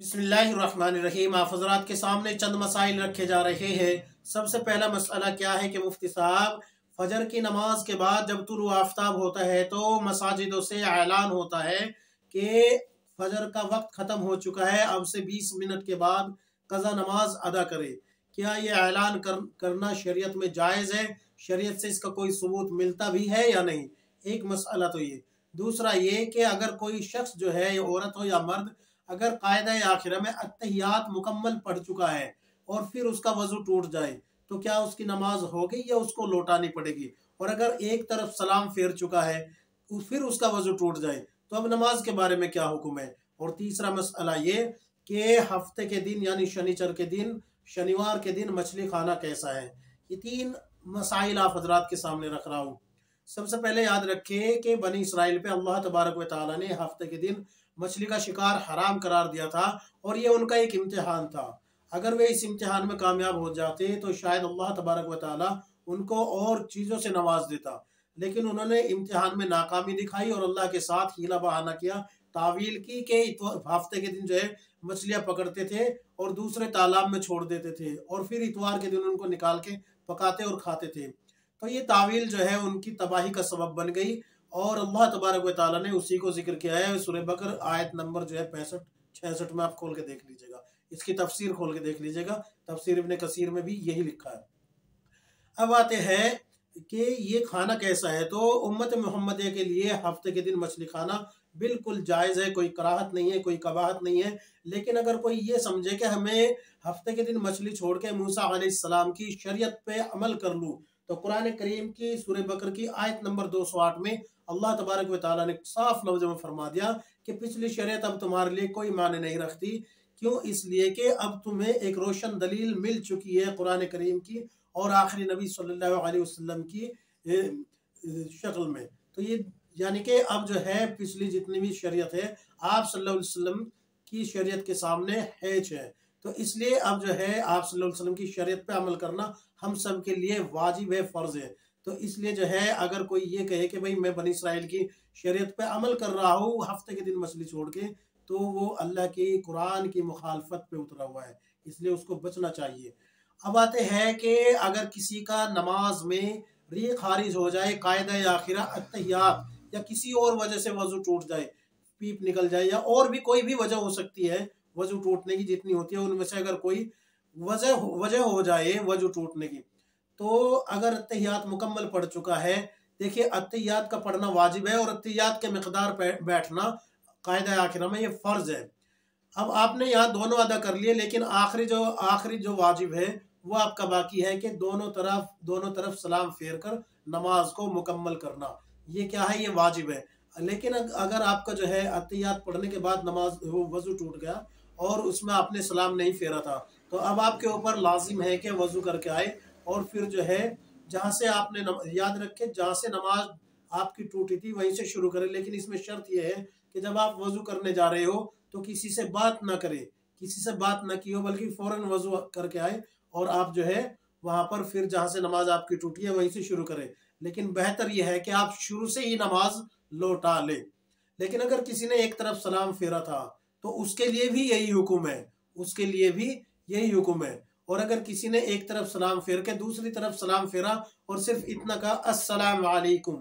बिस्मिल्लाहिर्रहमानिर्रहीम। आप हज़रात के सामने चंद मसाइल रखे जा रहे हैं। सबसे पहला मसला क्या है कि मुफ्ती साहब, फजर की नमाज के बाद जब तुलू आफ्ताब होता है तो मसाजिदों से ऐलान होता है कि फजर का वक्त ख़त्म हो चुका है, अब से 20 मिनट के बाद कज़ा नमाज अदा करे। क्या ये ऐलान करना शरीयत में जायज़ है? शरीयत से इसका कोई सबूत मिलता भी है या नहीं? एक मसला तो ये। दूसरा ये कि अगर कोई शख्स जो है, ये औरत हो या मर्द, अगर कायदा आखिरा में अत्तहियात मुकम्मल पढ़ चुका है और फिर उसका वजू टूट जाए तो क्या उसकी नमाज होगी या उसको लौटानी पड़ेगी? और अगर एक तरफ सलाम फेर चुका है फिर उसका वजू टूट जाए तो अब नमाज के बारे में क्या हुक्म है? और तीसरा मसला ये कि हफ्ते के दिन यानी शनिचर के दिन, शनिवार के दिन मछली खाना कैसा है? ये तीन मसाइल आप हजरात के सामने रख रहा हूँ। सबसे पहले याद रखें कि बनी इसराइल पे अल्लाह तबारक व तआला ने हफ्ते के दिन मछली का शिकार हराम करार दिया था और ये उनका एक इम्तिहान था। अगर वे इस इम्तिहान में कामयाब हो जाते तो शायद अल्लाह तबारक व तआला उनको और चीज़ों से नवाज देता, लेकिन उन्होंने इम्तिहान में नाकामी दिखाई और अल्लाह के साथ हीला बहाना किया, तावील की कि हफ्ते के दिन जो है मछलियाँ पकड़ते थे और दूसरे तालाब में छोड़ देते थे और फिर इतवार के दिन उनको निकाल के पकाते और खाते थे। तो ये तावील जो है उनकी तबाही का सबब बन गई और अल्लाह तबारक व तआला ने उसी को जिक्र किया है सूरह बकर आयत नंबर जो है 65-66 में। आप खोल के देख लीजिएगा, इसकी तफसीर खोल के देख लीजिएगा, तफसीर इब्न कसीर में भी यही लिखा है। अब आते हैं कि ये खाना कैसा है। तो उम्मत मोहम्मदिया के लिए हफ्ते के दिन मछली खाना बिल्कुल जायज़ है, कोई कराहत नहीं है, कोई कबाहत नहीं है। लेकिन अगर कोई ये समझे कि हमें हफ्ते के दिन मछली छोड़ के मूसा अलैहिस्सलाम की शरीयत पे अमल कर लूँ, तो कुरान करीम की सूरह बकर की आयत नंबर 208 में अल्लाह तबारक व तआला ने साफ लफ्ज़ों में फरमा दिया कि पिछली शरीयत अब तुम्हारे लिए कोई माने नहीं रखती। क्यों? इसलिए कि अब तुम्हें एक रोशन दलील मिल चुकी है कुरान करीम की और आखिरी नबी सल्लल्लाहु अलैहि वसल्लम की शक्ल में। तो ये यानी कि अब जो है पिछली जितनी भी शरीयत है आप सल्लल्लाहु अलैहि वसल्लम की शरीयत के सामने हैज है। तो इसलिए अब जो है आप सल्लल्लाहु अलैहि वसल्लम की शरीयत पे अमल करना हम सब के लिए वाजिब है, फ़र्ज है। तो इसलिए जो है अगर कोई ये कहे कि भाई मैं बनी इसराइल की शरीयत पे अमल कर रहा हूँ हफ्ते के दिन मछली छोड़ के, तो वो अल्लाह की कुरान की मुखालफत पे उतरा हुआ है, इसलिए उसको बचना चाहिए। अब आते हैं कि अगर किसी का नमाज में री खारिज हो जाए, कायदा आखिरा अत्तहियात, या किसी और वजह से वजू टूट जाए, पीप निकल जाए, या और भी कोई भी वजह हो सकती है वजू टूटने की जितनी होती है उनमें से अगर कोई वजह हो जाए वजू टूटने की, तो अगर अत्तहियात मुकम्मल पढ़ चुका है, देखिए अत्तहियात का पढ़ना वाजिब है और अत्तहियात के मिकदार पे बैठना कायदा आखिरा में ये फ़र्ज है। अब आपने यहाँ दोनों अदा कर लिए, लेकिन आखिरी जो वाजिब है वो आपका बाकी है कि दोनों तरफ सलाम फेर कर नमाज को मुकम्मल करना। ये क्या है? ये वाजिब है। लेकिन अगर आपका जो है अत्तहियात पढ़ने के बाद नमाज वो वजू टूट गया और उसमें आपने सलाम नहीं फेरा था, तो अब आपके ऊपर लाजिम है कि वजू करके आए और फिर जो है जहाँ से आपने याद रखे जहाँ से नमाज आपकी टूटी थी वहीं से शुरू करें। लेकिन इसमें शर्त यह है कि जब आप वजू करने जा रहे हो तो किसी से बात ना करें, किसी से बात ना की हो, बल्कि फौरन वजू करके आए और आप जो है वहाँ पर फिर जहाँ से नमाज आपकी टूटी है वहीं से शुरू करें। लेकिन बेहतर यह है कि आप शुरू से ही नमाज लौटा लें। लेकिन अगर किसी ने एक तरफ सलाम फेरा था तो उसके लिए भी यही हुक्म है, उसके लिए भी यही हुक्म है। और अगर किसी ने एक तरफ सलाम फेर के दूसरी तरफ सलाम फेरा और सिर्फ इतना कहा अस्सलाम वालेकुम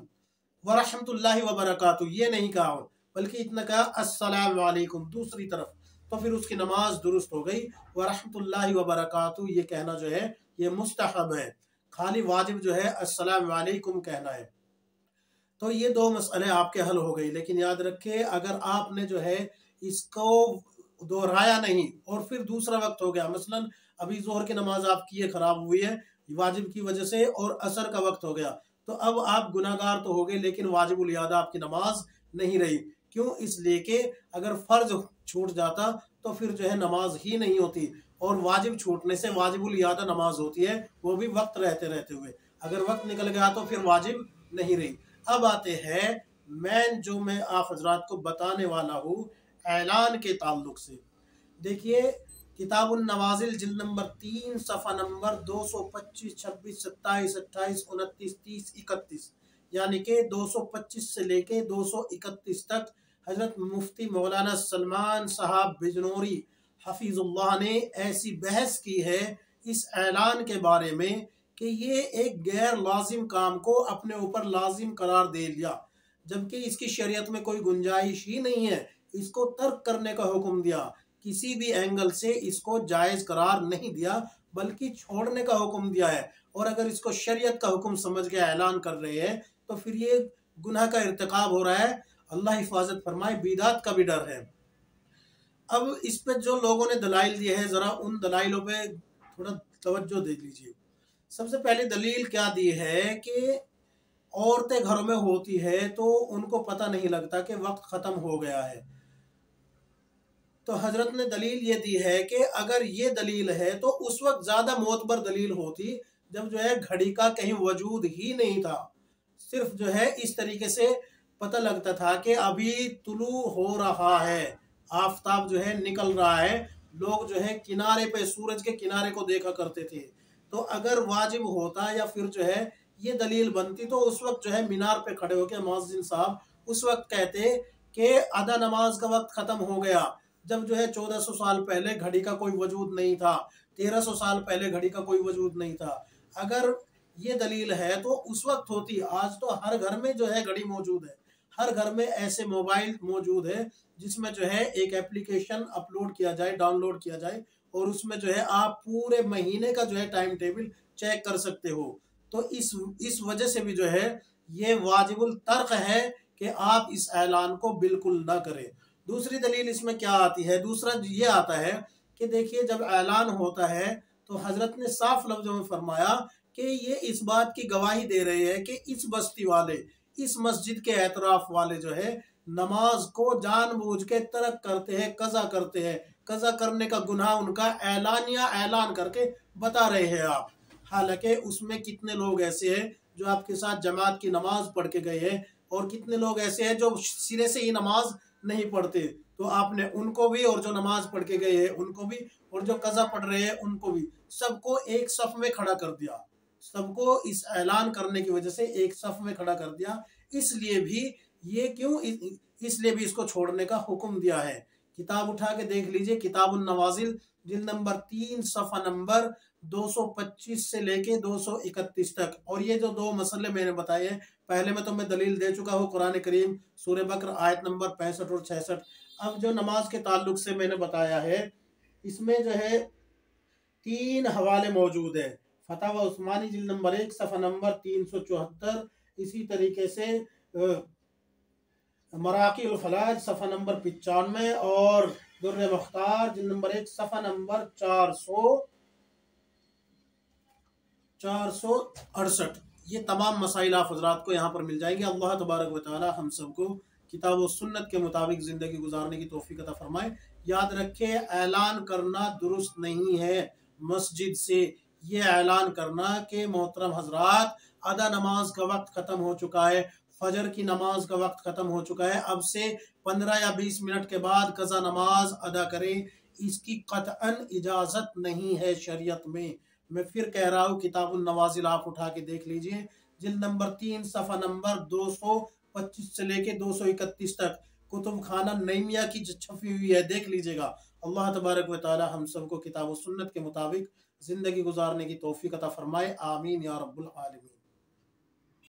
व रहमतुल्लाहि व बरकातुहू, ये नहीं कहा बल्कि इतना कहा अस्सलाम वालेकुम दूसरी तरफ, तो फिर उसकी नमाज दुरुस्त हो गई। व रहमतुल्लाहि व बरकातुहू ये कहना जो है ये मुस्तहब है, खाली वाजिब जो है अस्सलाम वालेकुम कहना है। तो ये दो मसले आपके हल हो गई। लेकिन याद रखें अगर आपने जो है इसको दोहराया नहीं और फिर दूसरा वक्त हो गया, मसलन अभी जोहर की नमाज आपकी ये खराब हुई है वाजिब की वजह से और असर का वक्त हो गया, तो अब आप गुनाहगार तो हो गए लेकिन वाजिबुल यादा आपकी नमाज नहीं रही। क्यों? इसलिए कि अगर फर्ज छूट जाता तो फिर जो है नमाज ही नहीं होती, और वाजिब छूटने से वाजिबुल यादा नमाज होती है, वो भी वक्त रहते रहते हुए। अगर वक्त निकल गया तो फिर वाजिब नहीं रही। अब आते हैं मैं आप हजरात को बताने वाला हूँ ऐलान के ताल्लुक से। देखिए किताबुन नवाजिल जिल्द नंबर 3 सफ़ा नंबर 225, 26, 27, 28, 29, 30, 31, यानी कि 225 से लेके 231 तक हजरत मुफ्ती मौलाना सलमान साहब बिजनौरी हफीजुल्लाह ने ऐसी बहस की है इस ऐलान के बारे में कि ये एक गैर लाजिम काम को अपने ऊपर लाजिम करार दे लिया, जबकि इसकी शरीयत में कोई गुंजाइश ही नहीं है। इसको तर्क करने का हुक्म दिया, किसी भी एंगल से इसको जायज़ करार नहीं दिया, बल्कि छोड़ने का हुक्म दिया है। और अगर इसको शरीयत का हुक्म समझ के ऐलान कर रहे हैं तो फिर ये गुनाह का इर्तिकाब हो रहा है। अल्लाह हिफाजत फरमाए, बिदात का भी डर है। अब इस पे जो लोगों ने दलाइल दिए हैं, ज़रा उन दलाइलों पे थोड़ा तवज्जो दे लीजिए। सबसे पहले दलील क्या दी है कि औरतें घरों में होती है तो उनको पता नहीं लगता कि वक्त ख़त्म हो गया है। तो हजरत ने दलील ये दी है कि अगर ये दलील है तो उस वक्त ज़्यादा मोतबर दलील होती जब जो है घड़ी का कहीं वजूद ही नहीं था, सिर्फ जो है इस तरीके से पता लगता था कि अभी तुलू हो रहा है, आफताब जो है निकल रहा है। लोग जो है किनारे पे, सूरज के किनारे को देखा करते थे। तो अगर वाजिब होता या फिर जो है ये दलील बनती तो उस वक्त जो है मीनार पे खड़े होकर मुअज्जिन साहब उस वक्त कहते कि अदा नमाज का वक्त ख़त्म हो गया। जब जो है 1400 साल पहले घड़ी का कोई वजूद नहीं था, 1300 साल पहले घड़ी का कोई वजूद नहीं था। अगर ये दलील है तो उस वक्त होती। आज तो हर घर में जो है घड़ी मौजूद है, हर घर में ऐसे मोबाइल मौजूद है जिसमें जो है एक एप्लीकेशन अपलोड किया जाए, डाउनलोड किया जाए और उसमें जो है आप पूरे महीने का जो है टाइम टेबल चेक कर सकते हो। तो इस वजह से भी जो है ये वाजिबुल तर्क है कि आप इस ऐलान को बिल्कुल ना करें। दूसरी दलील इसमें क्या आती है, दूसरा ये आता है कि देखिए जब ऐलान होता है तो हजरत ने साफ लफ्जों में फरमाया कि ये इस बात की गवाही दे रहे हैं कि इस बस्ती वाले, इस मस्जिद के एतराफ वाले जो है नमाज को जानबूझ के तर्क करते हैं, कज़ा करते हैं। कज़ा करने का गुनाह उनका ऐलानिया ऐलान करके बता रहे हैं आप। हालांकि उसमें कितने लोग ऐसे हैं जो आपके साथ जमात की नमाज पढ़ के गए हैं और कितने लोग ऐसे हैं जो सिरे से ही नमाज नहीं पढ़ते। तो आपने उनको भी और जो नमाज पढ़ के गए हैं उनको भी और जो कज़ा पढ़ रहे हैं उनको भी, सबको एक सफ में खड़ा कर दिया। सबको इस ऐलान करने की वजह से एक सफ में खड़ा कर दिया। इसलिए भी ये क्यों, इसलिए भी इसको छोड़ने का हुक्म दिया है। किताब उठा के देख लीजिए, किताबुन नवाजिल जिल्द नंबर 3 सफ़ा नंबर 225 से लेके 231 तक। और ये जो दो मसले मैंने बताए हैं, पहले में तो मैं दलील दे चुका हूँ कुरान करीम सूरह बकर आयत नंबर 65 और 66। अब जो नमाज के ताल्लुक से मैंने बताया है, इसमें जो है 3 हवाले मौजूद है। फतावा उस्मानी जिल्द नंबर 1 सफ़ा नंबर 374, इसी तरीके से मराक़िल फलाज सफ़ा नंबर 95 और दुर्र मुख्तार जिल्द नंबर 1 सफ़ा नंबर 468। ये तमाम मसाइल आप हज़रात को यहाँ पर मिल जाएंगे। अल्लाह तबारक व तआला हम सबको किताब और सुन्नत के मुताबिक ज़िंदगी गुजारने की तौफीक अता फरमाए। याद रखें, ऐलान करना दुरुस्त नहीं है मस्जिद से ये ऐलान करना कि मोहतरम हजरात अदा नमाज का वक्त ख़त्म हो चुका है, फजर की नमाज का वक्त ख़त्म हो चुका है, अब से 15 या 20 मिनट के बाद कज़ा नमाज अदा करें, इसकी कतअन इजाज़त नहीं है शरीयत में। मैं फिर कह रहा हूँ, किताबुन नवाजिल आप उठा के देख लीजिए, जिल्द नंबर 3 सफ़ा नंबर 225 से लेके 231 तक कुतुब खाना नईमिया की छपी हुई है, देख लीजिएगा। अल्लाह तबारक व तआला हम सबको किताब और सुन्नत के मुताबिक ज़िंदगी गुजारने की तौफीक अता फरमाए। आमीन या रब्बुल आलमीन।